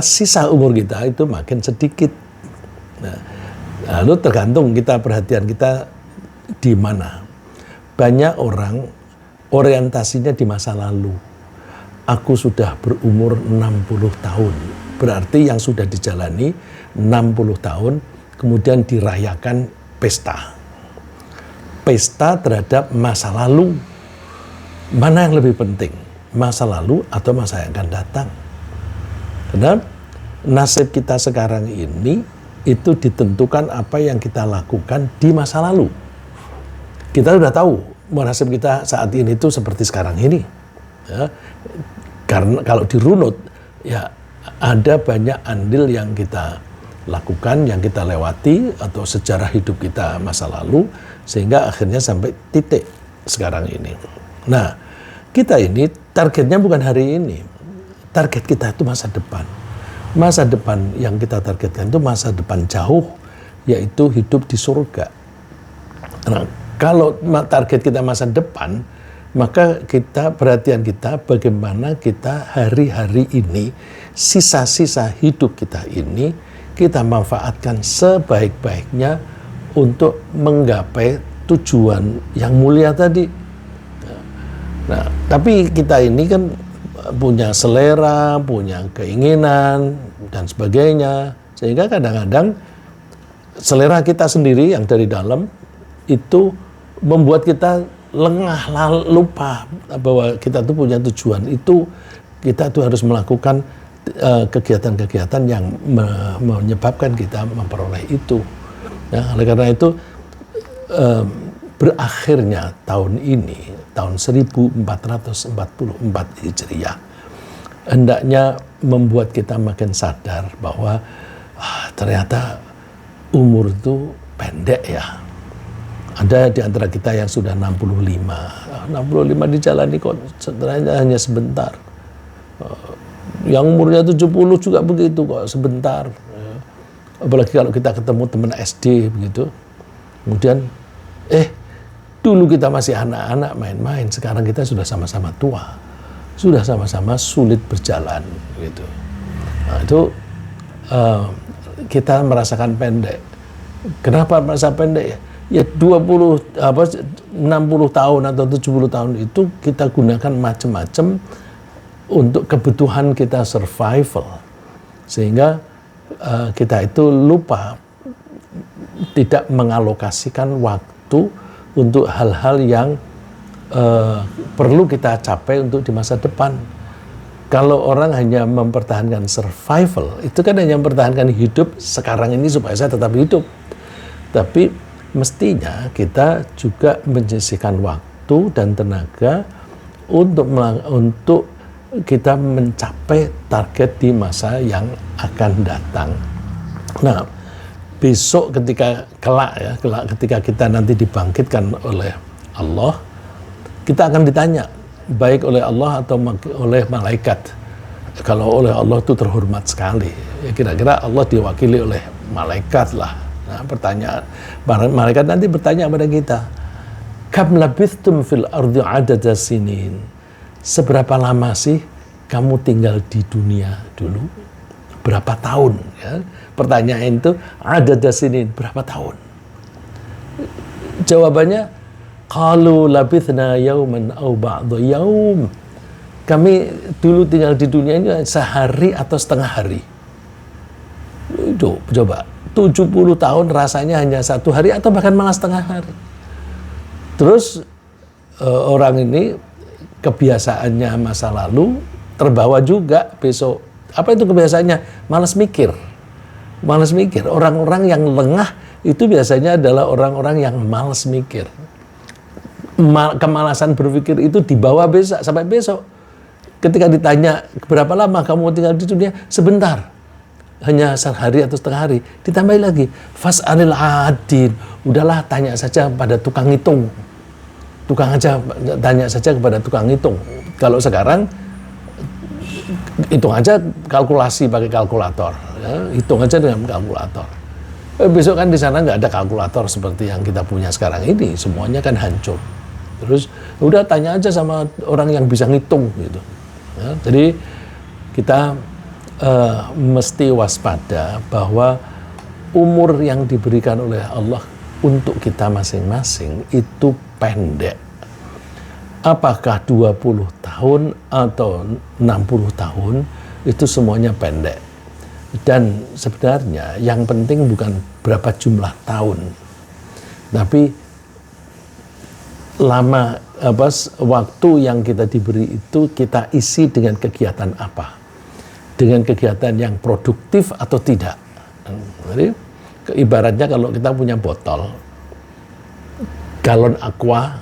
sisa umur kita itu makin sedikit. Nah, lalu tergantung perhatian kita di mana. Banyak orang orientasinya di masa lalu. Aku sudah berumur 60 tahun. Berarti yang sudah dijalani 60 tahun, kemudian dirayakan pesta. Pesta terhadap masa lalu. Mana yang lebih penting? Masa lalu atau masa yang akan datang? Karena nasib kita sekarang ini itu ditentukan apa yang kita lakukan di masa lalu. Kita sudah tahu nasib kita saat ini itu seperti sekarang ini. Ya. Karena kalau dirunut, ya ada banyak andil yang kita lakukan, yang kita lewati, atau sejarah hidup kita masa lalu, sehingga akhirnya sampai titik sekarang ini. Nah, kita ini targetnya bukan hari ini. Target kita itu masa depan. Masa depan yang kita targetkan itu masa depan jauh, yaitu hidup di surga. Nah, kalau target kita masa depan, maka perhatian kita bagaimana kita hari-hari ini, sisa-sisa hidup kita ini, kita manfaatkan sebaik-baiknya untuk menggapai tujuan yang mulia tadi. Nah, tapi kita ini kan punya selera, punya keinginan, dan sebagainya. Sehingga kadang-kadang selera kita sendiri yang dari dalam itu membuat kita lengah, lupa bahwa kita tuh punya tujuan itu. Kita tuh harus melakukan kegiatan-kegiatan yang menyebabkan kita memperoleh itu. Ya, oleh karena itu berakhirnya tahun ini, tahun 1444 Hijriah, hendaknya membuat kita makin sadar bahwa ternyata umur itu pendek ya. Ada di antara kita yang sudah 65 dijalani kok sebenarnya hanya sebentar. Yang umurnya 70 juga begitu kok, sebentar. Apalagi kalau kita ketemu teman SD begitu. Kemudian, dulu kita masih anak-anak main-main, sekarang kita sudah sama-sama tua. Sudah sama-sama sulit berjalan gitu. Nah, itu kita merasakan pendek. Kenapa merasa pendek ya? Ya 60 tahun atau 70 tahun itu kita gunakan macam-macam untuk kebutuhan kita survival. Sehingga kita itu lupa tidak mengalokasikan waktu untuk hal-hal yang perlu kita capai untuk di masa depan. Kalau orang hanya mempertahankan survival, itu kan hanya mempertahankan hidup sekarang ini supaya saya tetap hidup. Tapi mestinya kita juga menyisihkan waktu dan tenaga untuk kita mencapai target di masa yang akan datang. Nah, besok ketika ketika kita nanti dibangkitkan oleh Allah, kita akan ditanya baik oleh Allah atau oleh malaikat. Kalau oleh Allah itu terhormat sekali. Ya, kira-kira Allah diwakili oleh malaikat lah. Nah, pertanyaan malaikat nanti bertanya kepada kita, kam labithtum fil ardi adada sinin. Seberapa lama sih kamu tinggal di dunia dulu? Berapa tahun? Ya? Pertanyaan itu adada sinin, berapa tahun? Jawabannya, qalu labithna yauman aw ba'da yaum. Kami dulu tinggal di dunia ini sehari atau setengah hari. Itu coba. 70 tahun rasanya hanya satu hari atau bahkan malah setengah hari. Terus orang ini kebiasaannya masa lalu terbawa juga besok. Apa itu kebiasaannya? Malas mikir. Malas mikir. Orang-orang yang lengah itu biasanya adalah orang-orang yang malas mikir. Kemalasan berpikir itu dibawa besok sampai besok. Ketika ditanya berapa lama kamu tinggal di dunia? Sebentar. Hanya sehari atau setengah hari. Ditambahin lagi, fas'alil adin. Udahlah, tanya saja pada tukang hitung. Tanya saja kepada tukang hitung. Kalau sekarang hitung aja kalkulasi pakai kalkulator. Ya, hitung aja dengan kalkulator. Besok kan di sana nggak ada kalkulator seperti yang kita punya sekarang ini. Semuanya kan hancur. Terus udah tanya aja sama orang yang bisa ngitung gitu. Ya, jadi kita mesti waspada bahwa umur yang diberikan oleh Allah untuk kita masing-masing itu pendek. Apakah 20 tahun atau 60 tahun, itu semuanya pendek. Dan sebenarnya yang penting bukan berapa jumlah tahun, tapi waktu yang kita diberi itu kita isi dengan kegiatan apa, dengan kegiatan yang produktif atau tidak. Jadi ibaratnya kalau kita punya botol galon aqua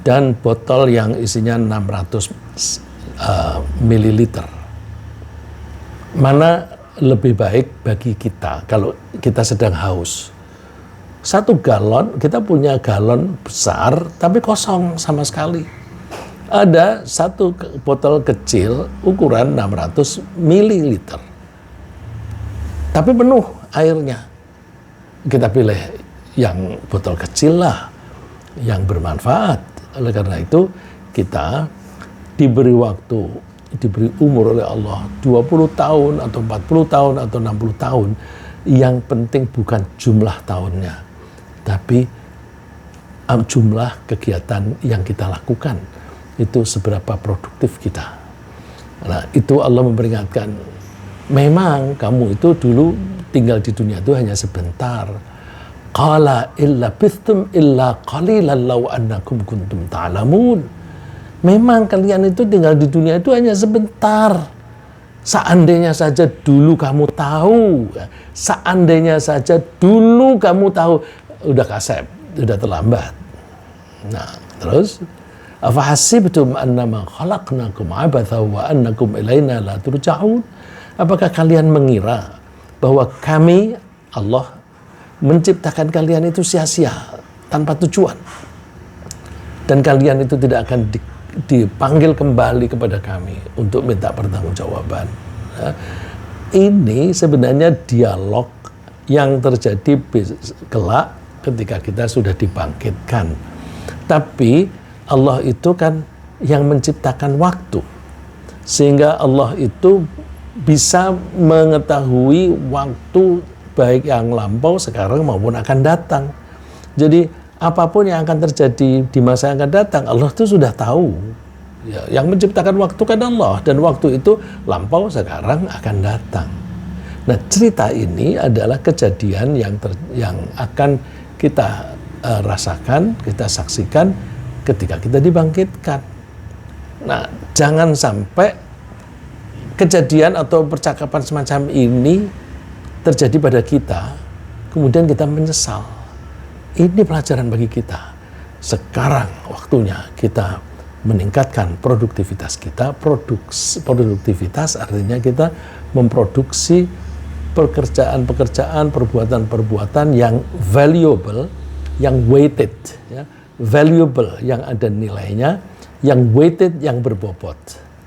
dan botol yang isinya 600 mililiter, mana lebih baik bagi kita kalau kita sedang haus? 1 galon, kita punya galon besar tapi kosong sama sekali. Ada 1 botol kecil ukuran 600 mililiter tapi penuh airnya. Kita pilih yang botol kecil lah, yang bermanfaat. Oleh karena itu kita diberi waktu, diberi umur oleh Allah 20 tahun atau 40 tahun atau 60 tahun. Yang penting bukan jumlah tahunnya, tapi jumlah kegiatan yang kita lakukan, itu seberapa produktif kita. Nah, itu Allah memperingatkan, memang kamu itu dulu tinggal di dunia itu hanya sebentar. Qala illa bistum illa qalilan law annakum kuntum ta'lamun. Memang kalian itu tinggal di dunia itu hanya sebentar. Seandainya saja dulu kamu tahu, seandainya saja dulu kamu tahu, udah kasep, udah terlambat. Nah, terus afahasibtum annama khalaqnakum abatha wa annakum ilaina la turja'un. Apakah kalian mengira bahwa kami, Allah, menciptakan kalian itu sia-sia, tanpa tujuan, dan kalian itu tidak akan dipanggil kembali kepada kami untuk minta pertanggungjawaban? Nah, ini sebenarnya dialog yang terjadi kelak ketika kita sudah dibangkitkan. Tapi Allah itu kan yang menciptakan waktu, sehingga Allah itu bisa mengetahui waktu baik yang lampau, sekarang maupun akan datang. Jadi apapun yang akan terjadi di masa yang akan datang, Allah itu sudah tahu. Ya, yang menciptakan waktu kan Allah, dan waktu itu lampau, sekarang, akan datang. Nah, cerita ini adalah kejadian yang akan kita rasakan, kita saksikan ketika kita dibangkitkan. Nah, jangan sampai kejadian atau percakapan semacam ini terjadi pada kita, kemudian kita menyesal. Ini pelajaran bagi kita. Sekarang waktunya kita meningkatkan produktivitas kita. Produktivitas artinya kita memproduksi pekerjaan-pekerjaan, perbuatan-perbuatan yang valuable, yang weighted, ya, valuable yang ada nilainya, yang weighted yang berbobot,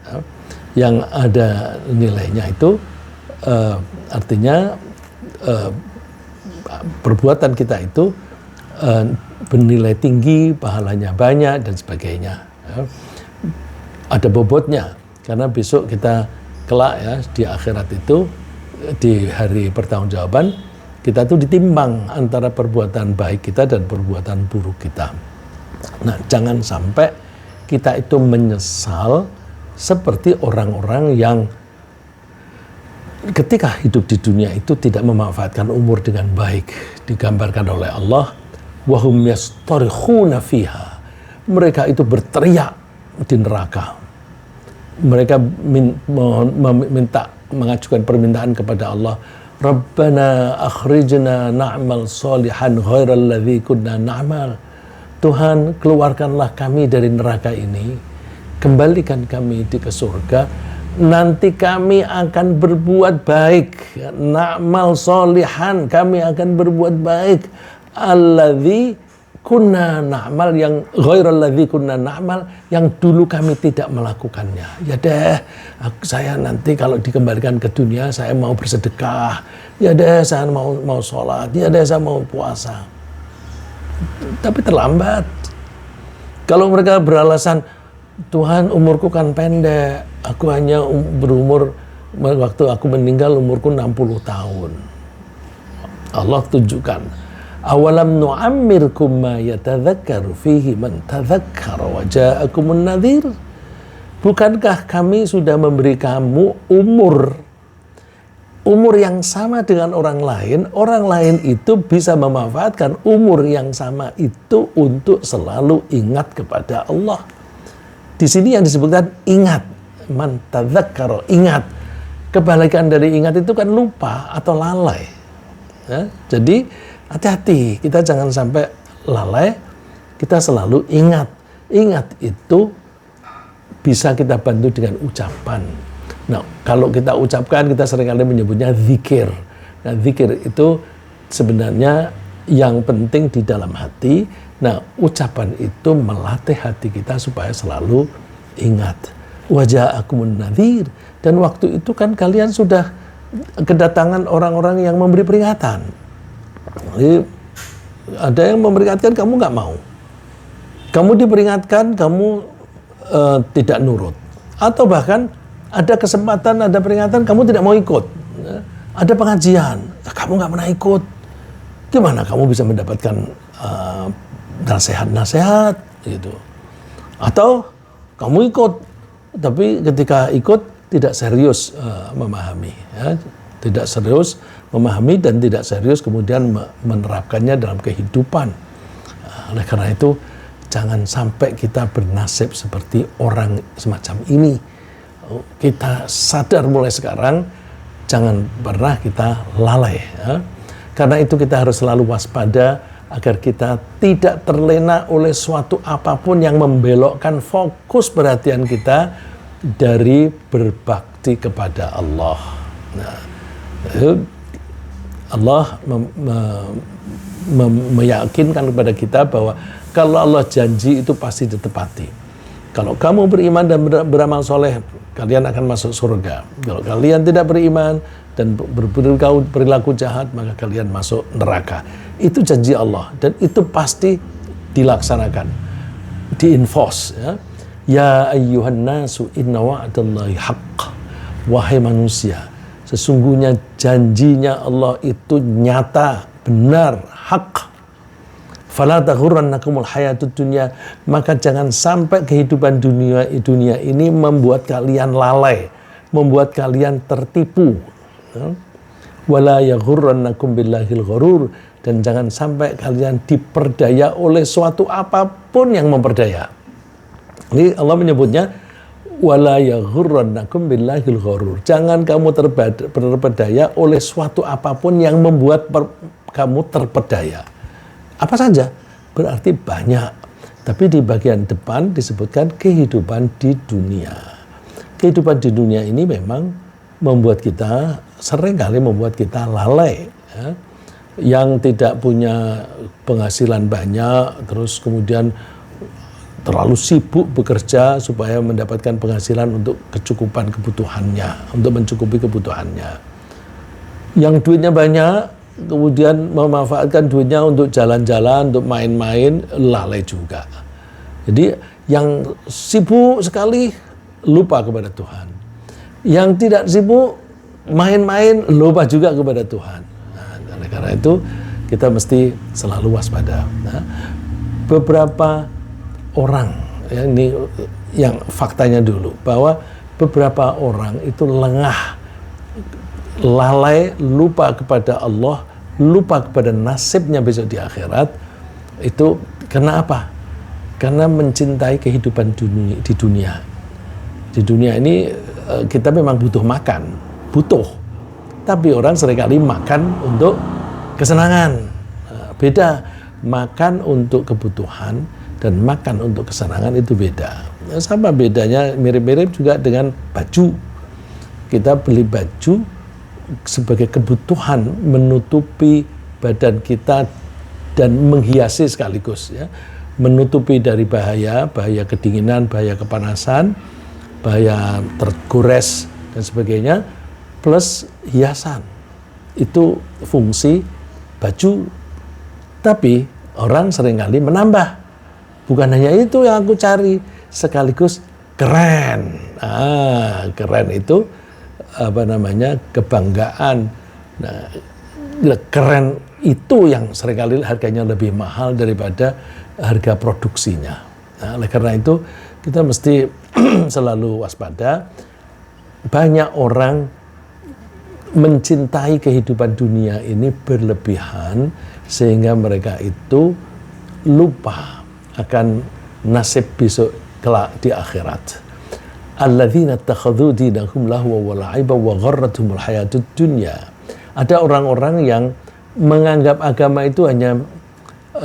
ya. Yang ada nilainya itu artinya perbuatan kita itu bernilai tinggi, pahalanya banyak, dan sebagainya. Ya. Ada bobotnya, karena besok kita kelak, ya, di akhirat itu, di hari pertanggungjawaban, kita tuh ditimbang antara perbuatan baik kita dan perbuatan buruk kita. Nah, jangan sampai kita itu menyesal seperti orang-orang yang ketika hidup di dunia itu tidak memanfaatkan umur dengan baik. Digambarkan oleh Allah, wahum yastarikhuna fiha. Mereka itu berteriak di neraka. Mereka mengajukan permintaan kepada Allah, Rabbana akhrijna na'mal salihan ghairal ladzi kunna na'mal. Tuhan, keluarkanlah kami dari neraka ini, kembalikan kami ke surga, nanti kami akan berbuat baik. Na'mal solihan, kami akan berbuat baik. Alladzi kunna na'mal, yang ghairal ladzi kunna na'mal, yang dulu kami tidak melakukannya. Ya deh, saya nanti kalau dikembalikan ke dunia, saya mau bersedekah. Ya deh, saya mau sholat. Ya deh, saya mau puasa. Tapi terlambat. Kalau mereka beralasan, Tuhan, umurku kan pendek, aku hanya berumur waktu aku meninggal umurku 60 tahun. Allah tunjukkan, awalam nu'ammirkum ma yatadzakkaru fihi man tadzakkara wa ja'akumun nadhir. Bukankah kami sudah memberi kamu umur yang sama dengan orang lain itu bisa memanfaatkan umur yang sama itu untuk selalu ingat kepada Allah. Di sini yang disebutkan ingat, man tadzakkara, ingat. Kebalikan dari ingat itu kan lupa atau lalai. Ya, jadi hati-hati, kita jangan sampai lalai, kita selalu ingat. Ingat itu bisa kita bantu dengan ucapan. Nah, kalau kita ucapkan, kita seringkali menyebutnya zikir. Nah, zikir itu sebenarnya yang penting di dalam hati. Nah, ucapan itu melatih hati kita supaya selalu ingat. Waja'akumun nadhir. Dan waktu itu kan kalian sudah kedatangan orang-orang yang memberi peringatan. Jadi, ada yang memperingatkan, kamu nggak mau. Kamu diperingatkan, kamu tidak nurut. Atau bahkan ada kesempatan, ada peringatan, kamu tidak mau ikut. Ada pengajian, kamu nggak pernah ikut. Gimana kamu bisa mendapatkan nasihat-nasihat gitu? Atau kamu ikut, tapi ketika ikut tidak serius memahami, ya? Tidak serius memahami dan tidak serius kemudian menerapkannya dalam kehidupan. Oleh karena itu, jangan sampai kita bernasib seperti orang semacam ini. Kita sadar mulai sekarang, jangan pernah kita lalai. Ya? Karena itu kita harus selalu waspada agar kita tidak terlena oleh suatu apapun yang membelokkan fokus perhatian kita dari berbakti kepada Allah. Nah, Allah meyakinkan kepada kita bahwa kalau Allah janji itu pasti ditepati. Kalau kamu beriman dan beramal soleh, kalian akan masuk surga. Kalau kalian tidak beriman dan berperilaku jahat, maka kalian masuk neraka. Itu janji Allah dan itu pasti dilaksanakan, di-enforce. Ya, ya ayyuhan nasu inna wa'dallahi haqq. Wahai manusia, sesungguhnya janjinya Allah itu nyata, benar, hak. Fala taghurrannakumul hayatud dunya, maka jangan sampai kehidupan dunia ini membuat kalian lalai, membuat kalian tertipu. Wala yaghurrannakum billahil ghurur, dan jangan sampai kalian diperdaya oleh suatu apapun yang memperdaya. Ini Allah menyebutnya wala yaghurrannakum billahil ghurur. Jangan kamu terpedaya oleh suatu apapun yang membuat kamu terpedaya. Apa saja? Berarti banyak. Tapi di bagian depan disebutkan kehidupan di dunia. Kehidupan di dunia ini memang membuat kita, seringkali membuat kita lalai. Ya. Yang tidak punya penghasilan banyak, terus kemudian terlalu sibuk bekerja supaya mendapatkan penghasilan untuk kecukupan kebutuhannya, untuk mencukupi kebutuhannya. Yang duitnya banyak, kemudian memanfaatkan duitnya untuk jalan-jalan, untuk main-main, lalai juga. Jadi yang sibuk sekali lupa kepada Tuhan. Yang tidak sibuk main-main lupa juga kepada Tuhan. Nah, karena itu kita mesti selalu waspada. Nah, beberapa orang, ya, ini yang faktanya dulu, bahwa beberapa orang itu lengah, lalai, lupa kepada Allah, lupa kepada nasibnya besok di akhirat. Itu karena apa? Karena mencintai kehidupan di dunia. Di dunia ini kita memang butuh makan, butuh. Tapi orang seringkali makan untuk kesenangan. Beda, makan untuk kebutuhan dan makan untuk kesenangan itu beda. Sama bedanya, mirip-mirip juga dengan baju. Kita beli baju sebagai kebutuhan menutupi badan kita dan menghiasi sekaligus, ya, menutupi dari bahaya kedinginan, bahaya kepanasan, bahaya tergores dan sebagainya, plus hiasan. Itu fungsi baju. Tapi orang seringkali menambah. Bukan hanya itu yang aku cari, sekaligus keren. Keren itu kebanggaan. Nah, keren itu yang seringkali harganya lebih mahal daripada harga produksinya. Nah, oleh karena itu kita mesti selalu waspada. Banyak orang mencintai kehidupan dunia ini berlebihan sehingga mereka itu lupa akan nasib besok kelak di akhirat. Alladzina takhadhu dinahum lahwa wa la'iba wa gharratuhumul hayatud dunya. Ada orang-orang yang menganggap agama itu hanya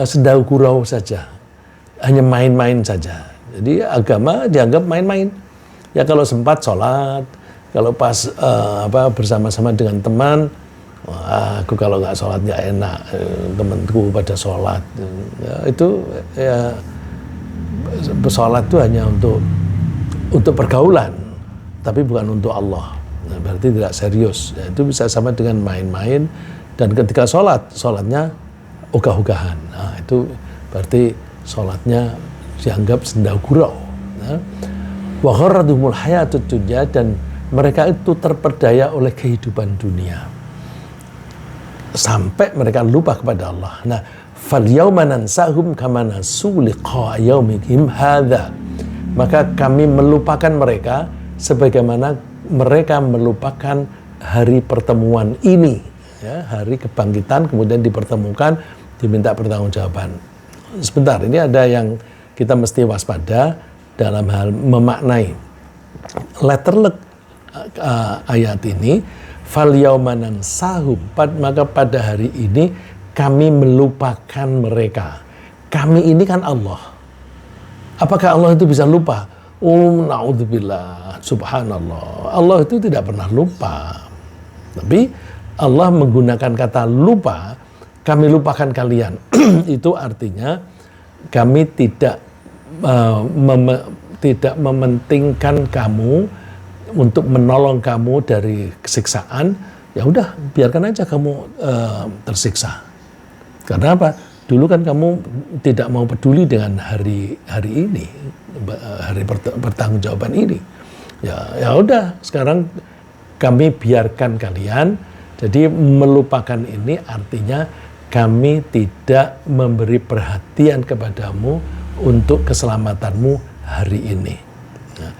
sendau gurau saja, hanya main-main saja. Jadi agama dianggap main-main. Ya kalau sempat sholat, kalau pas bersama-sama dengan teman, aku kalau nggak sholat nggak enak, temanku pada sholat. Ya, itu ya sholat itu hanya untuk pergaulan, tapi bukan untuk Allah. Nah, berarti tidak serius. Ya, itu bisa sama dengan main-main. Dan ketika sholatnya ogah-ogahan. Nah, itu berarti sholatnya dianggap sendau gurau. Wa gharratuhumul hayatud dunya, dan mereka itu terperdaya oleh kehidupan dunia sampai mereka lupa kepada Allah. Nah, fal yauma nansahum kama nasu liqa yaumihim hadza. Maka kami melupakan mereka sebagaimana mereka melupakan hari pertemuan ini. Ya, hari kebangkitan kemudian dipertemukan, diminta pertanggungjawaban. Sebentar, ini ada yang kita mesti waspada dalam hal memaknai letterlek ayat ini. Fal yauma nansahum, maka pada hari ini kami melupakan mereka. Kami ini kan Allah. Apakah Allah itu bisa lupa? Na'udzubillah, subhanallah. Allah itu tidak pernah lupa. Tapi Allah menggunakan kata lupa, kami lupakan kalian. Itu artinya kami tidak mementingkan kamu untuk menolong kamu dari kesiksaan. Ya udah, biarkan aja kamu tersiksa. Karena apa? Dulu kan kamu tidak mau peduli dengan hari ini, hari pertanggungjawaban ini. Ya udah, sekarang kami biarkan kalian. Jadi melupakan ini artinya kami tidak memberi perhatian kepadamu untuk keselamatanmu hari ini. Nah,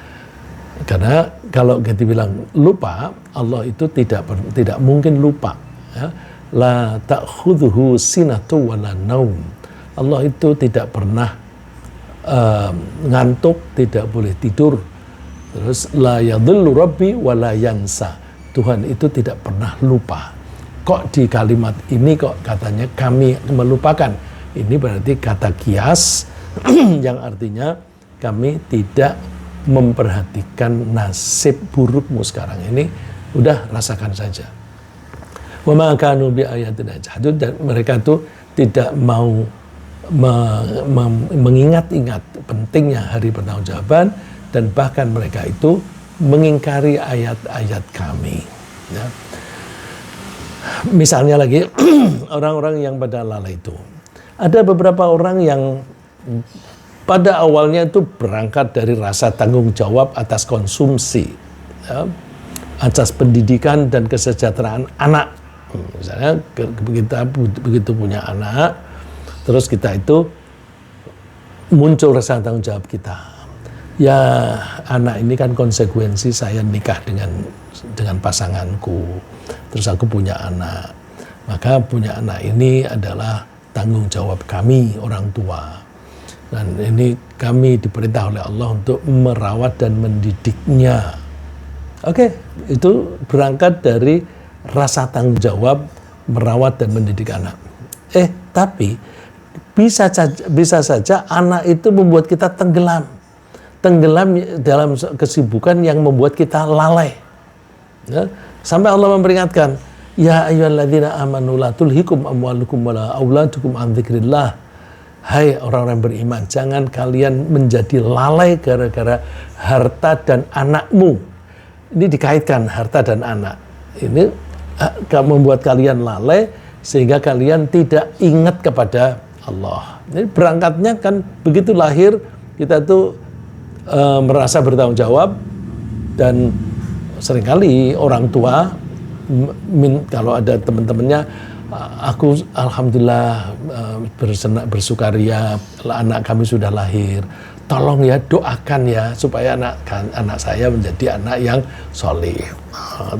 karena kalau kita bilang lupa, Allah itu tidak mungkin lupa. Ya. La ta'khudhuhu sinatu wa la naum. Allah itu tidak pernah ngantuk, tidak boleh tidur. Terus la yadhillu rabbi wa la yansa. Tuhan itu tidak pernah lupa. Kok di kalimat ini kok katanya kami melupakan? Ini berarti kata kias yang artinya kami tidak memperhatikan nasib burukmu sekarang ini. Udah rasakan saja. Wa ma kanu bi ayatina jahdun, dan mereka itu tidak mau mengingat-ingat pentingnya hari pertanggungjawaban, dan bahkan mereka itu mengingkari ayat-ayat kami. Ya. Misalnya lagi orang-orang yang pada lalai itu, ada beberapa orang yang pada awalnya itu berangkat dari rasa tanggung jawab atas konsumsi, ya, atas pendidikan dan kesejahteraan anak. Misalnya kita begitu punya anak, terus kita itu muncul rasa tanggung jawab kita. Ya, anak ini kan konsekuensi saya nikah dengan pasanganku. Terus aku punya anak. Maka punya anak ini adalah tanggung jawab kami orang tua. Dan ini kami diperintah oleh Allah untuk merawat dan mendidiknya. Oke, itu berangkat dari rasa tanggung jawab merawat dan mendidik anak. Tapi bisa saja anak itu membuat kita tenggelam dalam kesibukan yang membuat kita lalai. Ya, sampai Allah memperingatkan, ya ayyuhalladzina amanu la tulhikum amwalukum wala auladukum an dzikrillah. Hai orang-orang beriman, jangan kalian menjadi lalai gara-gara harta dan anakmu. Ini dikaitkan harta dan anak. Ini membuat kalian lalai sehingga kalian tidak ingat kepada Allah. Jadi berangkatnya kan begitu lahir kita tuh merasa bertanggung jawab dan seringkali orang tua kalau ada teman-temannya, aku alhamdulillah bersukaria anak kami sudah lahir. Tolong ya doakan ya supaya anak saya menjadi anak yang soleh.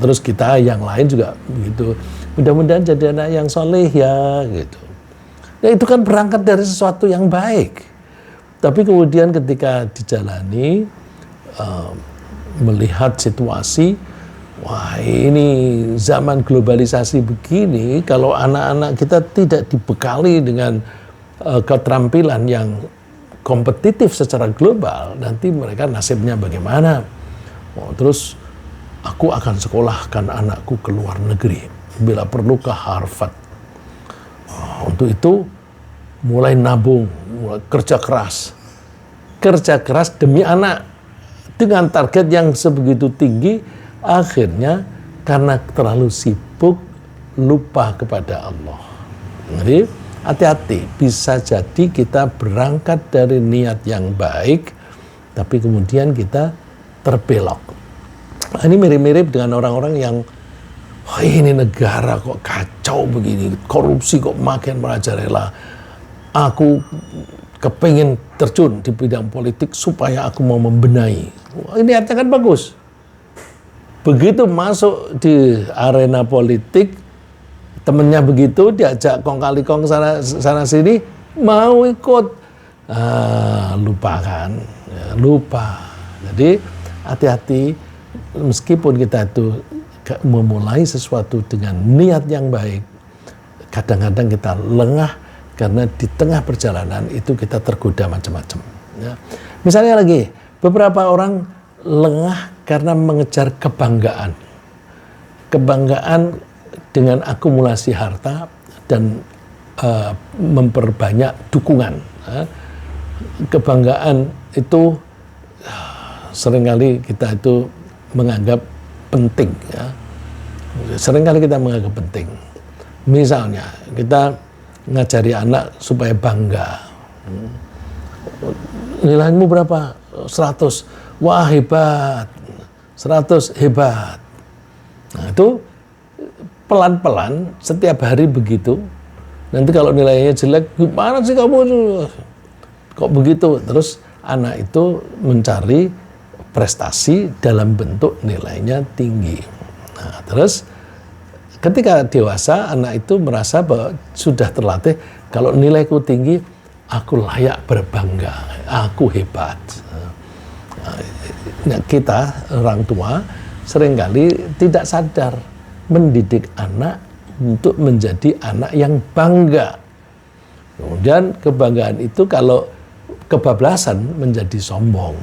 Terus kita yang lain juga begitu. Mudah-mudahan jadi anak yang soleh ya gitu. Ya itu kan berangkat dari sesuatu yang baik. Tapi kemudian ketika dijalani, melihat situasi, wah ini zaman globalisasi begini, kalau anak-anak kita tidak dibekali dengan keterampilan yang kompetitif secara global, nanti mereka nasibnya bagaimana? Terus aku akan sekolahkan anakku ke luar negeri, bila perlu ke Harvard. Untuk itu mulai nabung, mulai kerja keras demi anak dengan target yang sebegitu tinggi. Akhirnya karena terlalu sibuk lupa kepada Allah. Jadi hati-hati, bisa jadi kita berangkat dari niat yang baik, tapi kemudian kita terbelok. Ini mirip-mirip dengan orang-orang yang ini negara kok kacau begini, korupsi kok makin merajalela. Aku kepingin terjun di bidang politik supaya aku mau membenahi. Ini artinya kan bagus. Begitu masuk di arena politik, temennya begitu, diajak kong kali kong sana sini, mau ikut. Lupa. Jadi hati-hati, meskipun kita itu memulai sesuatu dengan niat yang baik, kadang-kadang kita lengah karena di tengah perjalanan itu kita tergoda macam-macam. Ya. Misalnya lagi, beberapa orang lengah karena mengejar kebanggaan dengan akumulasi harta dan memperbanyak dukungan. Kebanggaan itu seringkali kita itu menganggap penting, ya. Seringkali kita menganggap penting. Misalnya kita ngajari anak supaya bangga. Nilaimu berapa? 100. Wah hebat. 100 hebat. Nah itu pelan-pelan setiap hari begitu. Nanti kalau nilainya jelek, gimana sih kamu? Kok begitu? Terus anak itu mencari prestasi dalam bentuk nilainya tinggi. Nah, terus ketika dewasa, anak itu merasa bahwa sudah terlatih, kalau nilaiku tinggi, aku layak berbangga, aku hebat. Nah, kita orang tua seringkali tidak sadar mendidik anak untuk menjadi anak yang bangga. Kemudian kebanggaan itu kalau kebablasan menjadi sombong.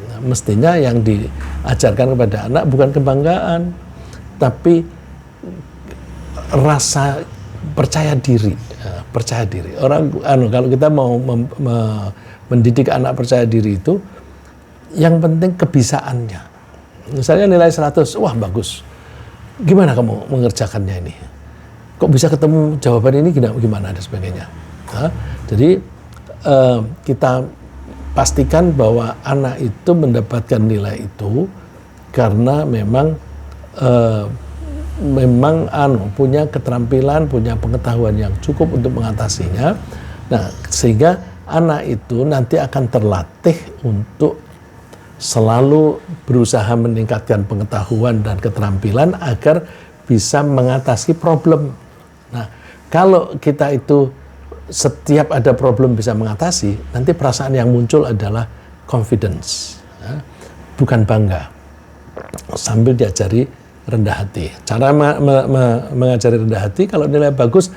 Nah, mestinya yang diajarkan kepada anak bukan kebanggaan, tapi rasa percaya diri. Percaya diri. Kalau kita mau mendidik anak percaya diri itu, yang penting kebisaannya. Misalnya nilai 100, wah bagus. Gimana kamu mengerjakannya ini? Kok bisa ketemu jawaban ini gimana dan sebagainya. Nah, jadi kita pastikan bahwa anak itu mendapatkan nilai itu karena memang punya keterampilan, punya pengetahuan yang cukup untuk mengatasinya. Nah, sehingga anak itu nanti akan terlatih untuk selalu berusaha meningkatkan pengetahuan dan keterampilan agar bisa mengatasi problem. Nah, kalau kita itu setiap ada problem bisa mengatasi, nanti perasaan yang muncul adalah confidence, ya, bukan bangga. Sambil diajari rendah hati. Cara mengajari rendah hati, kalau nilai bagus,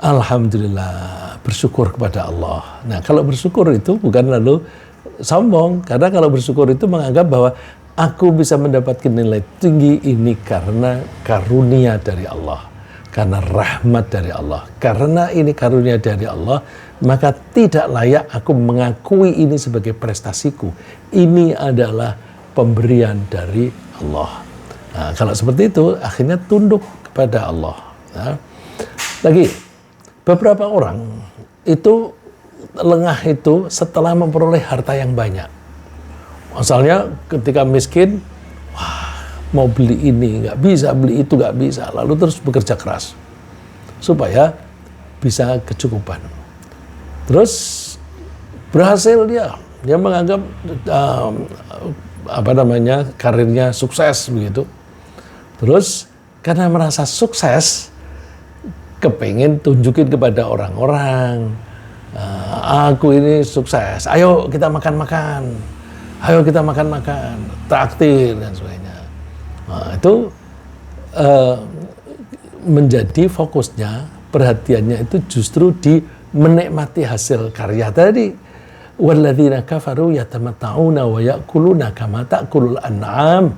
alhamdulillah, bersyukur kepada Allah. Nah, kalau bersyukur itu bukan lalu sombong, karena kalau bersyukur itu menganggap bahwa aku bisa mendapatkan nilai tinggi ini karena karunia dari Allah, karena rahmat dari Allah. Karena ini karunia dari Allah, maka tidak layak aku mengakui ini sebagai prestasiku. Ini adalah pemberian dari Allah. Nah, kalau seperti itu, akhirnya tunduk kepada Allah. Nah, lagi, beberapa orang itu lengah itu setelah memperoleh harta yang banyak. Asalnya ketika miskin, wah mau beli ini nggak bisa, beli itu nggak bisa, lalu terus bekerja keras supaya bisa kecukupan. Terus berhasil dia menganggap karirnya sukses begitu. Terus karena merasa sukses, kepengen tunjukin kepada orang-orang, aku ini sukses, ayo kita makan-makan, traktir dan sebagainya. Nah, itu menjadi fokusnya, perhatiannya itu justru di menikmati hasil karya tadi. Walladzina kafaru yatamatta'una wa ya'kuluna kama ta'kulul an'am.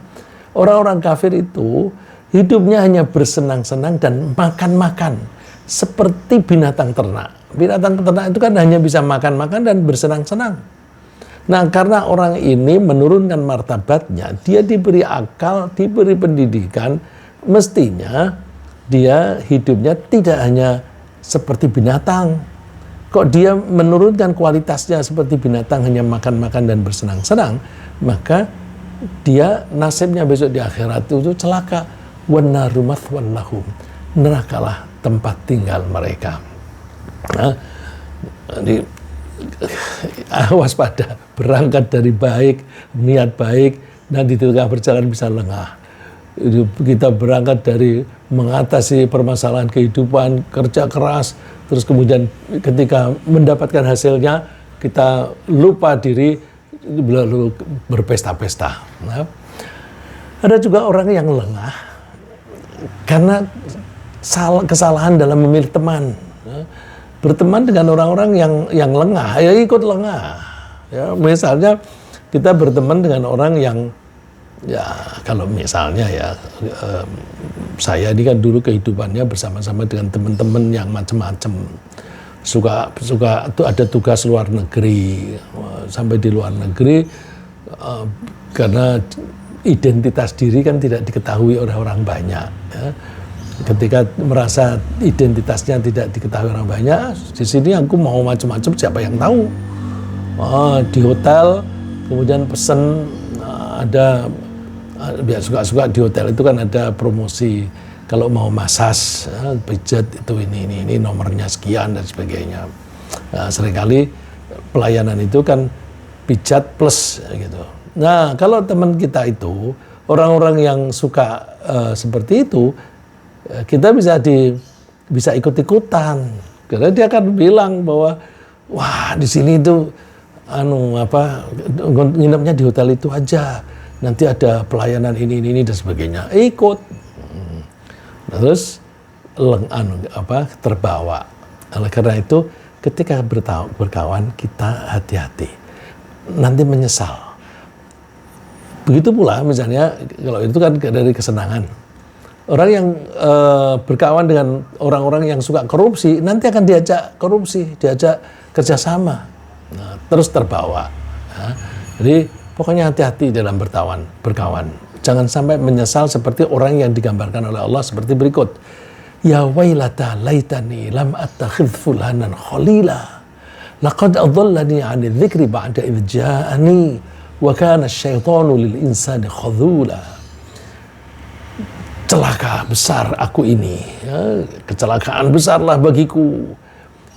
Orang-orang kafir itu hidupnya hanya bersenang-senang dan makan-makan seperti binatang ternak. Binatang ternak itu kan hanya bisa makan-makan dan bersenang-senang. Nah, karena orang ini menurunkan martabatnya, dia diberi akal, diberi pendidikan, mestinya dia hidupnya tidak hanya seperti binatang. Kok dia menurunkan kualitasnya seperti binatang, hanya makan-makan dan bersenang-senang, maka dia nasibnya besok di akhirat itu celaka. Wannaru mathwan lahum. Nerakalah tempat tinggal mereka. Nah, jadi waspada, berangkat dari baik, niat baik, dan di tengah berjalan bisa lengah. Kita berangkat dari mengatasi permasalahan kehidupan, kerja keras, terus kemudian ketika mendapatkan hasilnya, kita lupa diri, lalu berpesta-pesta. Nah, ada juga orang yang lengah karena kesalahan dalam memilih teman. Berteman dengan orang-orang yang lengah, ya ikut lengah. Ya, misalnya kita berteman dengan orang yang, ya kalau misalnya ya, saya ini kan dulu kehidupannya bersama-sama dengan teman-teman yang macam-macam. Suka tuh ada tugas luar negeri, sampai di luar negeri, karena identitas diri kan tidak diketahui oleh orang banyak. Ya. Ketika merasa identitasnya tidak diketahui orang banyak, di sini aku mau macam-macam, siapa yang tahu? Di hotel, kemudian pesen, ada biar suka-suka di hotel itu kan ada promosi, kalau mau masas, pijat itu ini nomornya sekian dan sebagainya. Nah, seringkali pelayanan itu kan pijat plus gitu. Nah, kalau teman kita itu orang-orang yang suka seperti itu, kita bisa ikut-ikutan, karena dia akan bilang bahwa wah di sini itu nginepnya di hotel itu aja, nanti ada pelayanan ini dan sebagainya, ikut. Terus terbawa. Oleh karena itu ketika berkawan kita hati-hati, nanti menyesal. Begitu pula misalnya kalau itu kan dari kesenangan. Orang yang berkawan dengan orang-orang yang suka korupsi, nanti akan diajak korupsi, diajak kerjasama, nah, terus terbawa. Nah, jadi pokoknya hati-hati dalam berkawan. Jangan sampai menyesal seperti orang yang digambarkan oleh Allah seperti berikut. Ya wailata laitani lam attakhidh fulanan khalila. Laqad adallani 'ani dzikri ba'da idh ja'ani wa kana asyaitanu lil insani khadhula. Celaka besar aku ini, ya, kecelakaan besarlah bagiku.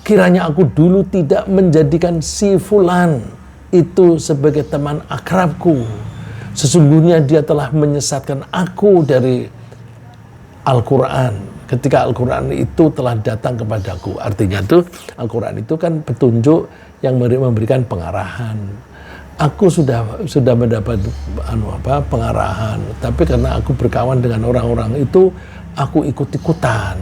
Kiranya aku dulu tidak menjadikan si fulan itu sebagai teman akrabku. Sesungguhnya dia telah menyesatkan aku dari Al-Quran. Ketika Al-Quran itu telah datang kepadaku. Artinya itu Al-Quran itu kan petunjuk yang memberikan pengarahan. Aku sudah mendapat pengarahan, tapi karena aku berkawan dengan orang-orang itu, aku ikut-ikutan.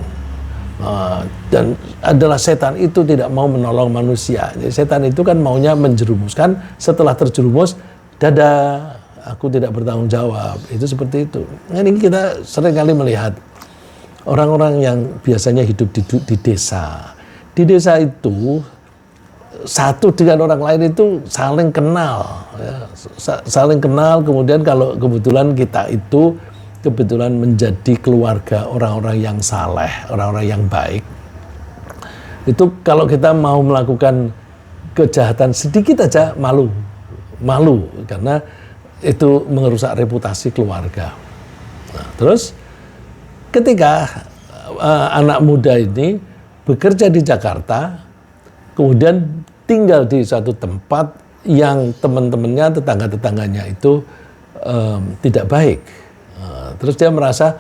Dan adalah setan itu tidak mau menolong manusia. Jadi setan itu kan maunya menjerumuskan, setelah terjerumus, dadah, aku tidak bertanggung jawab. Itu seperti itu. Nah, ini kita seringkali melihat orang-orang yang biasanya hidup di desa. Di desa itu satu dengan orang lain itu saling kenal, ya. Saling kenal. Kemudian kalau kebetulan kita itu kebetulan menjadi keluarga orang-orang yang saleh, orang-orang yang baik, itu kalau kita mau melakukan kejahatan sedikit aja malu karena itu merusak reputasi keluarga. Nah, terus ketika anak muda ini bekerja di Jakarta, kemudian tinggal di suatu tempat yang teman-temannya, tetangga-tetangganya itu tidak baik. Terus dia merasa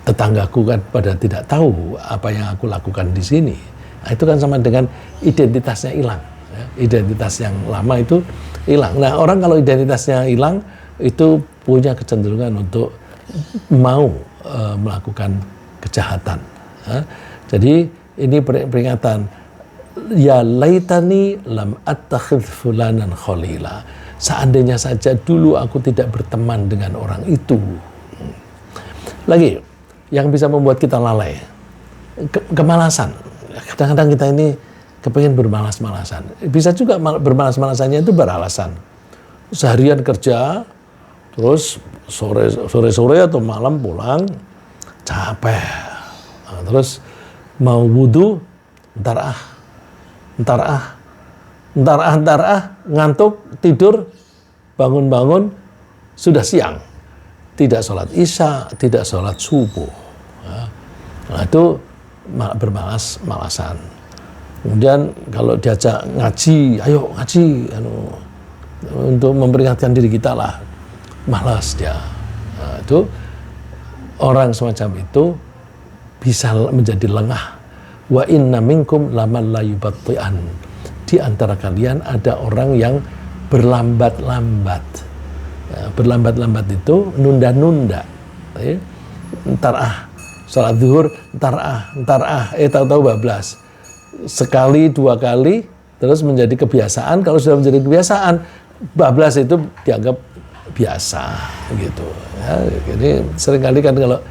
tetanggaku kan pada tidak tahu apa yang aku lakukan di sini. Nah, itu kan sama dengan identitasnya hilang. Ya. Identitas yang lama itu hilang. Nah, orang kalau identitasnya hilang itu punya kecenderungan untuk mau melakukan kejahatan. Ya. Jadi ini peringatan. Ya laitani lam attakhidh fulanan khalila. Seandainya saja dulu aku tidak berteman dengan orang itu. Lagi, yang bisa membuat kita lalai, kemalasan. Kadang-kadang kita ini kepengen bermalas-malasan. Bisa juga bermalas-malasannya itu beralasan. Seharian kerja, terus sore-sore atau malam pulang, capek. Nah, terus mau wudhu, ntar ngantuk, tidur, bangun-bangun, sudah siang. Tidak sholat isya, tidak sholat subuh. Nah, itu bermalas-malasan. Kemudian kalau diajak ngaji, ayo ngaji, untuk memperingatkan diri kita lah, malas dia. Nah, itu orang semacam itu bisa menjadi lengah. Wa inna minkum laman la yubatti'an. Di antara kalian ada orang yang berlambat-lambat. Ya, berlambat-lambat itu nunda-nunda. Ya. Ntar sholat zuhur, tahu-tahu bablas. Sekali, dua kali, terus menjadi kebiasaan. Kalau sudah menjadi kebiasaan, bablas itu dianggap biasa, gitu. Ya, jadi seringkali kan kalau,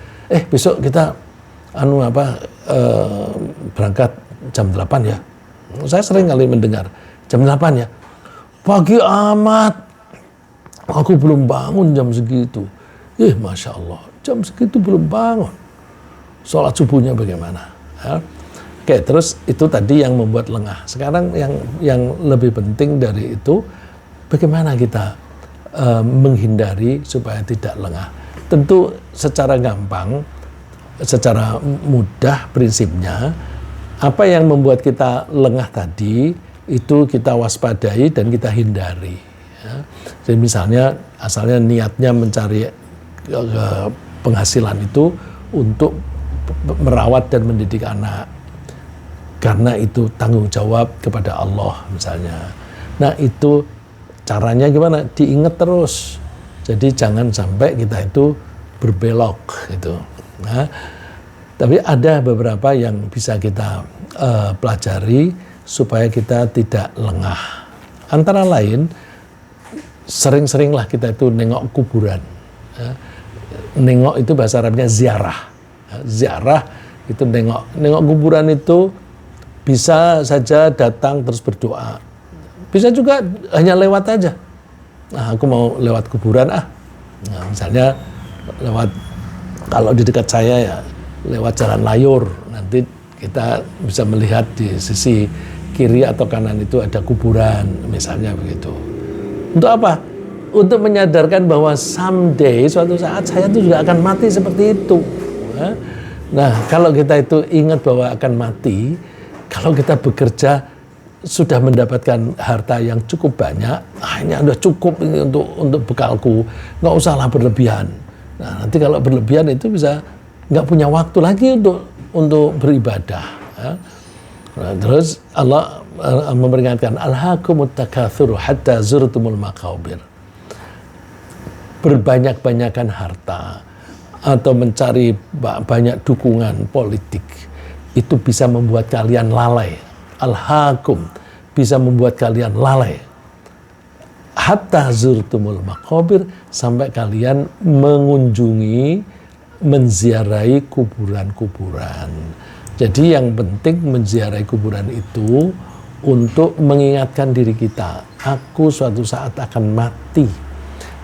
besok kita berangkat jam 8 ya. Saya sering kali mendengar, jam 8 ya. Pagi amat. Aku belum bangun jam segitu. Masya Allah, jam segitu belum bangun. Sholat subuhnya bagaimana? Ya. Oke, terus itu tadi yang membuat lengah. Sekarang yang lebih penting dari itu, bagaimana kita menghindari supaya tidak lengah. Tentu secara gampang, secara mudah prinsipnya, apa yang membuat kita lengah tadi, itu kita waspadai dan kita hindari. Ya. Jadi misalnya asalnya niatnya mencari penghasilan itu untuk merawat dan mendidik anak, karena itu tanggung jawab kepada Allah misalnya. Nah itu caranya gimana? Diingat terus. Jadi jangan sampai kita itu berbelok gitu. Nah, tapi ada beberapa yang bisa kita pelajari supaya kita tidak lengah. Antara lain, sering-seringlah kita itu nengok kuburan. Ya. Nengok itu bahasa Arabnya ziarah. Ya, ziarah itu nengok kuburan itu bisa saja datang terus berdoa. Bisa juga hanya lewat aja. Nah, aku mau lewat kuburan Nah, misalnya lewat, kalau di dekat saya ya lewat Jalan Layur, nanti kita bisa melihat di sisi kiri atau kanan itu ada kuburan, misalnya begitu. Untuk apa? Untuk menyadarkan bahwa someday, suatu saat saya itu juga akan mati seperti itu. Nah, kalau kita itu ingat bahwa akan mati, kalau kita bekerja sudah mendapatkan harta yang cukup banyak, ini udah cukup ini untuk bekalku, nggak usahlah berlebihan. Nah, nanti kalau berlebihan itu bisa nggak punya waktu lagi untuk beribadah. Nah, terus Allah memperingatkan, alhaakumut takatsur hatta zurtumul maqabir. Berbanyak-banyakan harta atau mencari banyak dukungan politik itu bisa membuat kalian lalai. Alhaakum, bisa membuat kalian lalai. Hatta zurtumul maqabir, sampai kalian mengunjungi, menziarahi kuburan-kuburan. Jadi yang penting menziarahi kuburan itu untuk mengingatkan diri kita, aku suatu saat akan mati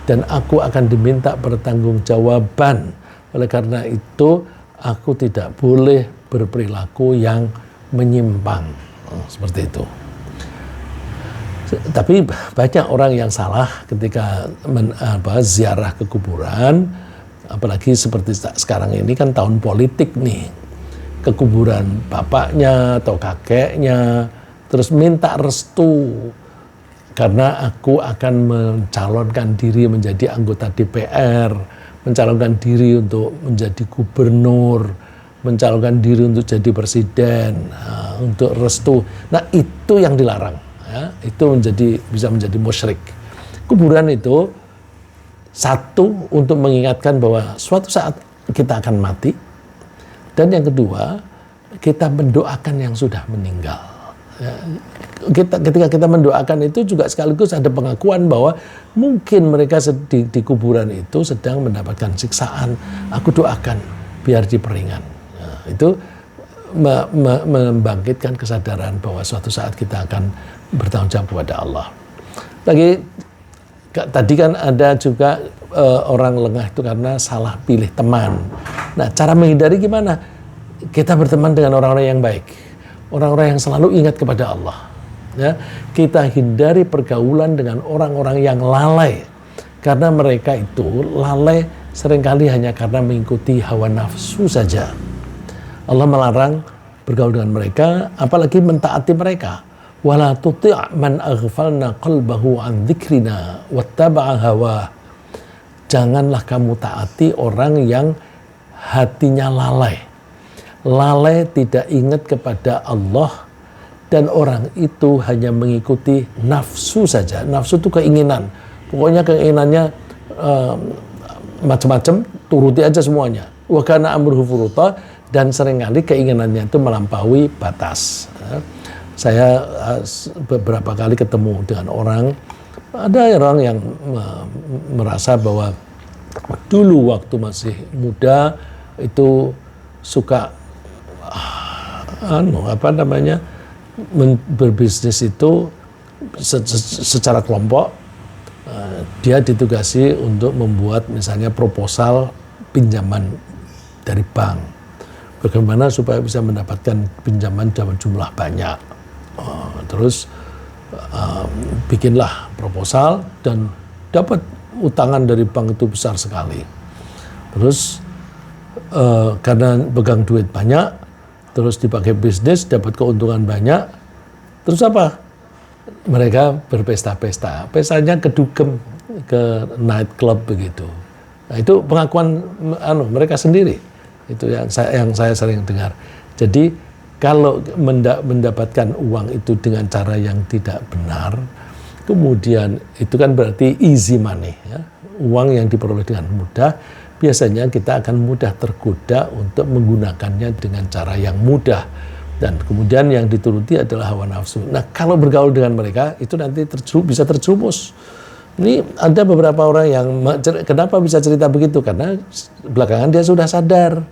dan aku akan diminta pertanggungjawaban. Oleh karena itu aku tidak boleh berperilaku yang menyimpang. Seperti itu. Tapi banyak orang yang salah ketika ziarah ke kuburan, apalagi seperti sekarang ini kan tahun politik nih, ke kuburan bapaknya atau kakeknya, terus minta restu karena aku akan mencalonkan diri menjadi anggota DPR, mencalonkan diri untuk menjadi gubernur, mencalonkan diri untuk jadi presiden, untuk restu. Nah itu yang dilarang, ya. Itu bisa menjadi musyrik. Kuburan itu satu untuk mengingatkan bahwa suatu saat kita akan mati, dan yang kedua kita mendoakan yang sudah meninggal. Ya, ketika kita mendoakan itu juga sekaligus ada pengakuan bahwa mungkin mereka di kuburan itu sedang mendapatkan siksaan. Aku doakan biar diperingan. Nah, itu membangkitkan kesadaran bahwa suatu saat kita akan bertanggung jawab kepada Allah. Tadi kan ada juga orang lengah itu karena salah pilih teman. Nah, cara menghindari gimana? Kita berteman dengan orang-orang yang baik, orang-orang yang selalu ingat kepada Allah. Ya, kita hindari pergaulan dengan orang-orang yang lalai, karena mereka itu lalai seringkali hanya karena mengikuti hawa nafsu saja. Allah melarang bergaul dengan mereka, apalagi mentaati mereka. Wala tuti' man aghfalna qalbahu an dzikrina wattaba'a hawa. Janganlah kamu taati orang yang hatinya lalai. Lalai tidak ingat kepada Allah, dan orang itu hanya mengikuti nafsu saja. Nafsu itu keinginan. Pokoknya keinginannya macam-macam, turuti aja semuanya. Wa kana amruhu furuta, dan seringkali keinginannya itu melampaui batas. Saya beberapa kali ketemu dengan orang, ada orang yang merasa bahwa dulu waktu masih muda itu suka berbisnis itu secara kelompok. Dia ditugasi untuk membuat misalnya proposal pinjaman dari bank, bagaimana supaya bisa mendapatkan pinjaman dalam jumlah banyak. Terus bikinlah proposal dan dapat utangan dari bank itu besar sekali. Terus karena pegang duit banyak, terus dipakai bisnis, dapat keuntungan banyak. Terus apa? Mereka berpesta-pesta. Pestanya ke dugem, ke night club begitu. Nah, itu pengakuan mereka sendiri. Itu yang saya sering dengar. Jadi kalau mendapatkan uang itu dengan cara yang tidak benar, kemudian itu kan berarti easy money, ya. Uang yang diperoleh dengan mudah, biasanya kita akan mudah tergoda untuk menggunakannya dengan cara yang mudah, dan kemudian yang dituruti adalah hawa nafsu. Nah, kalau bergaul dengan mereka itu nanti bisa terjerumus. Ini ada beberapa orang yang kenapa bisa cerita begitu, karena belakangan dia sudah sadar.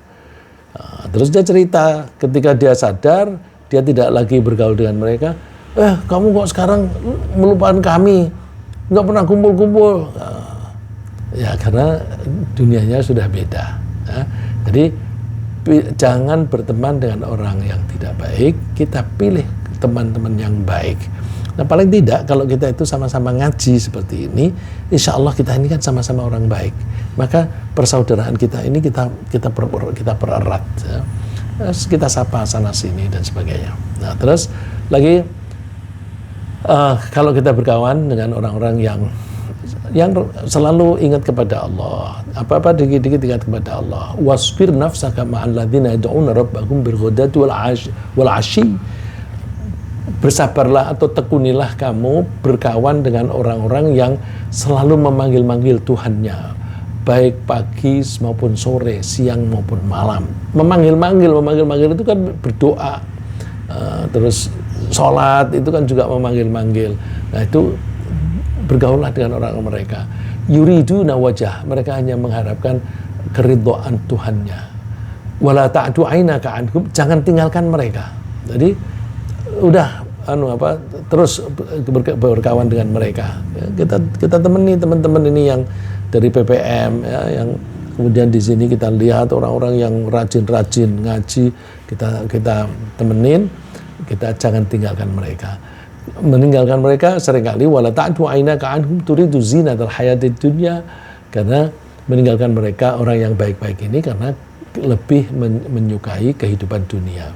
Nah, terus dia cerita ketika dia sadar, dia tidak lagi bergaul dengan mereka. Kamu kok sekarang melupakan kami, nggak pernah kumpul-kumpul. Ya karena dunianya sudah beda. Ya. Jadi jangan berteman dengan orang yang tidak baik, kita pilih teman-teman yang baik. Nah paling tidak kalau kita itu sama-sama ngaji seperti ini, insya Allah kita ini kan sama-sama orang baik. Maka persaudaraan kita ini kita pererat, ya. Kita sapa sana sini dan sebagainya. Nah terus lagi kalau kita berkawan dengan orang-orang yang selalu ingat kepada Allah, apa-apa dikit-dikit ingat kepada Allah. Wasbir nafsaka ma'al ladzina yad'una rabbahum bil ghadati wal 'ashyi. Bersabarlah atau tekunilah kamu berkawan dengan orang-orang yang selalu memanggil-manggil Tuhannya, baik pagi maupun sore, siang maupun malam. Memanggil-manggil itu kan berdoa. Terus sholat itu kan juga memanggil-manggil. Nah itu bergaullah dengan orang mereka. Yuriduna wajah, mereka hanya mengharapkan keridhaan Tuhannya. Wala ta'du 'ainaka 'anhum, jangan tinggalkan mereka. Jadi udah terus berkawan dengan mereka. Ya, kita temani teman-teman ini yang dari PPM, ya, yang kemudian di sini kita lihat orang-orang yang rajin-rajin ngaji, kita temenin, kita jangan tinggalkan mereka. Meninggalkan mereka seringkali wala ta'du 'ainaka 'anhum turidu zinatal hayatid dunya, karena meninggalkan mereka orang yang baik-baik ini karena lebih menyukai kehidupan dunia.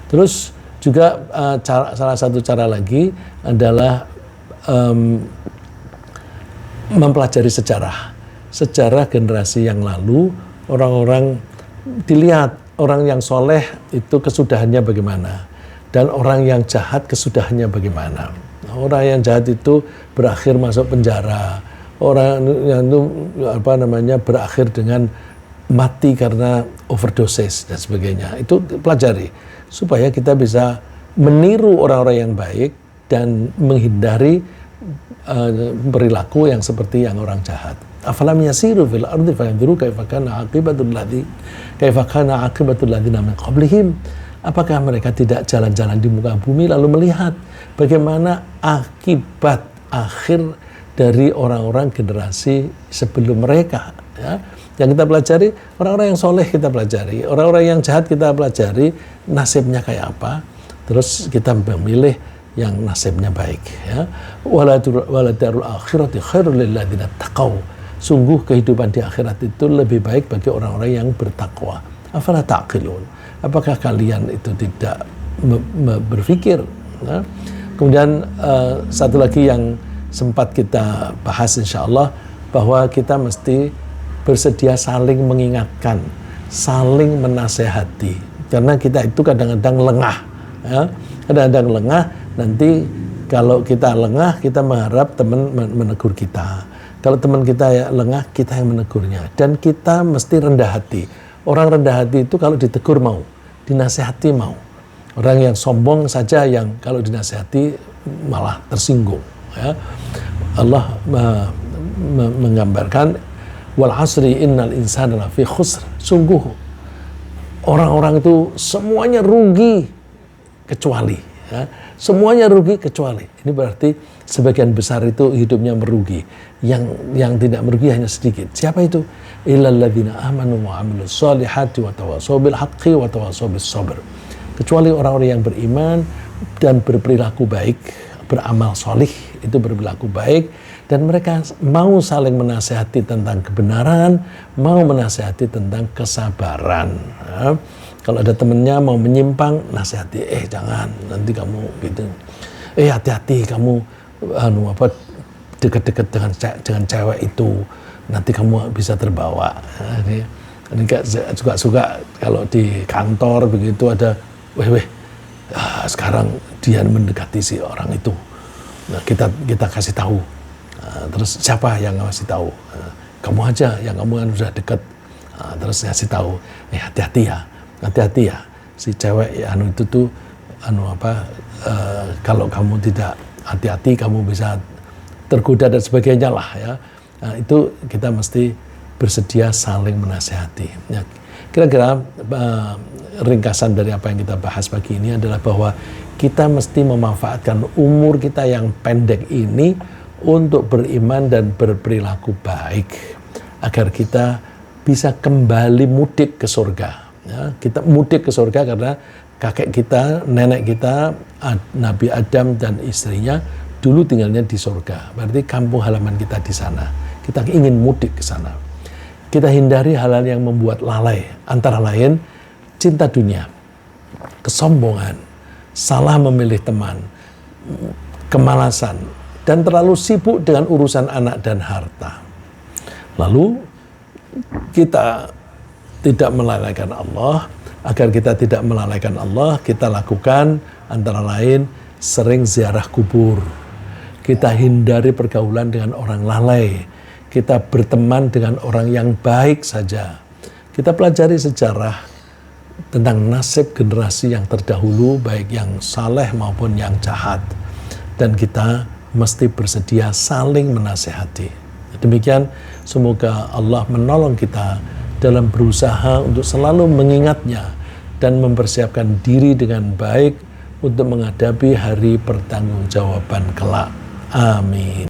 Terus juga salah satu cara lagi adalah mempelajari sejarah generasi yang lalu. Orang-orang dilihat orang yang soleh itu kesudahannya bagaimana, dan orang yang jahat kesudahannya bagaimana. Orang yang jahat itu berakhir masuk penjara, orang yang itu berakhir dengan mati karena overdosis dan sebagainya. Itu pelajari supaya kita bisa meniru orang-orang yang baik dan menghindari perilaku yang seperti yang orang jahat. Afalam yasiru fil ardi fayanzuru kaifa kana aqibatul ladzina min qablihim. Apakah mereka tidak jalan-jalan di muka bumi lalu melihat bagaimana akibat akhir dari orang-orang generasi sebelum mereka, ya? Yang kita pelajari, orang-orang yang soleh kita pelajari, orang-orang yang jahat kita pelajari nasibnya kayak apa, terus kita memilih yang nasibnya baik, ya. Waladarul akhirati khairul lil ladzina taqau. Sungguh kehidupan di akhirat itu lebih baik bagi orang-orang yang bertakwa. Afala taqilun. Apakah kalian itu tidak berpikir? Nah, kemudian satu lagi yang sempat kita bahas insyaallah, bahwa kita mesti bersedia saling mengingatkan, saling menasehati, karena kita itu kadang-kadang lengah, ya. Kadang-kadang lengah. Nanti kalau kita lengah, kita mengharap teman menegur kita. Kalau teman kita lengah, kita yang menegurnya. Dan kita mesti rendah hati. Orang rendah hati itu kalau ditegur mau, dinasehati mau. Orang yang sombong saja yang kalau dinasehati malah tersinggung, ya. Allah menggambarkan wal asri innal insana lafi khusr. Sungguh orang-orang itu semuanya rugi kecuali, ya. Semuanya rugi kecuali. Ini berarti sebagian besar itu hidupnya merugi. Yang tidak merugi hanya sedikit. Siapa itu? Illal ladzina amanu wa 'amilus shalihati wa tawashaw bil haqqi wa tawashaw bis sabr. Kecuali orang-orang yang beriman dan berperilaku baik, beramal solih, itu berperilaku baik, dan mereka mau saling menasihati tentang kebenaran, mau menasihati tentang kesabaran, ya. Kalau ada temennya mau menyimpang, nasihati, jangan, nanti kamu gitu. Hati-hati kamu dekat-dekat dengan cewek itu, nanti kamu bisa terbawa. Ini suka kalau di kantor begitu ada, sekarang dia mendekati si orang itu. Nah, kita kasih tahu. Terus siapa yang ngasih tahu? Kamu aja, yang kamu kan sudah dekat. Terus ngasih tahu, hati-hati ya, si cewek itu tuh kalau kamu tidak hati-hati kamu bisa tergoda dan sebagainya lah, ya. Nah, itu kita mesti bersedia saling menasehati, ya. Kira-kira ringkasan dari apa yang kita bahas pagi ini adalah bahwa kita mesti memanfaatkan umur kita yang pendek ini untuk beriman dan berperilaku baik agar kita bisa kembali mudik ke surga. Ya, kita mudik ke surga karena kakek kita, nenek kita, Nabi Adam dan istrinya dulu tinggalnya di surga. Berarti kampung halaman kita di sana. Kita ingin mudik ke sana. Kita hindari hal-hal yang membuat lalai, antara lain cinta dunia, kesombongan, salah memilih teman, kemalasan, dan terlalu sibuk dengan urusan anak dan harta. Lalu kita tidak melalaikan Allah. Agar kita tidak melalaikan Allah, kita lakukan antara lain sering ziarah kubur. Kita hindari pergaulan dengan orang lalai. Kita berteman dengan orang yang baik saja. Kita pelajari sejarah tentang nasib generasi yang terdahulu, baik yang saleh maupun yang jahat. Dan kita mesti bersedia saling menasehati. Demikian, semoga Allah menolong kita dalam berusaha untuk selalu mengingatnya dan mempersiapkan diri dengan baik untuk menghadapi hari pertanggungjawaban kelak. Amin.